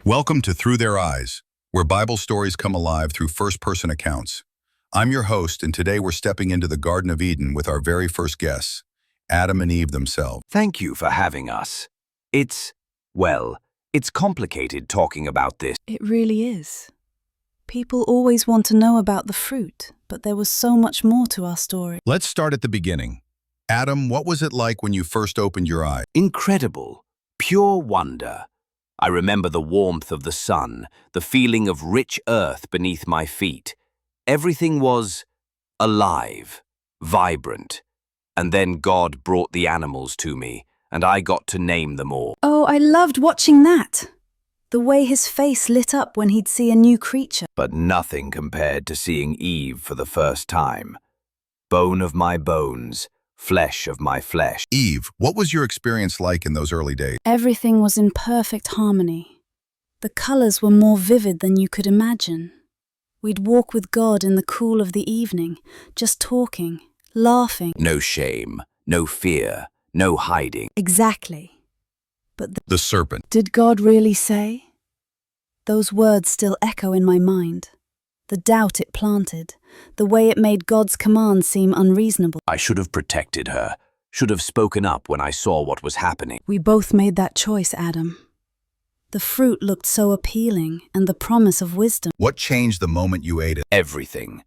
Welcome to Through Their Eyes, where Bible stories come alive through first-person accounts. I'm your host, and today we're stepping into the Garden of Eden with our very first guests, Adam and Eve themselves. Thank you for having us. It's complicated talking about this. It really is. People always want to know about the fruit, but there was so much more to our story. Let's start at the beginning. Adam, what was it like when you first opened your eyes? Incredible, pure wonder. I remember the warmth of the sun, the feeling of rich earth beneath my feet. Everything was alive, vibrant. And then God brought the animals to me, and I got to name them all. Oh, I loved watching that. The way his face lit up when he'd see a new creature. But nothing compared to seeing Eve for the first time. Bone of my bones, flesh of my flesh. Eve, what was your experience like in those early days? Everything was in perfect harmony. The colors were more vivid than you could imagine. We'd walk with God in the cool of the evening, just talking, laughing. No shame, no fear, no hiding. Exactly. But The serpent. did God really say? Those words still echo in my mind. The doubt it planted, the way it made God's command seem unreasonable. I should have protected her, should have spoken up when I saw what was happening. We both made that choice, Adam. The fruit looked so appealing, and the promise of wisdom. What changed the moment you ate it? Everything.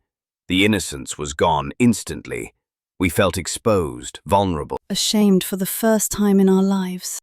The innocence was gone instantly. We felt exposed, vulnerable. Ashamed for the first time in our lives.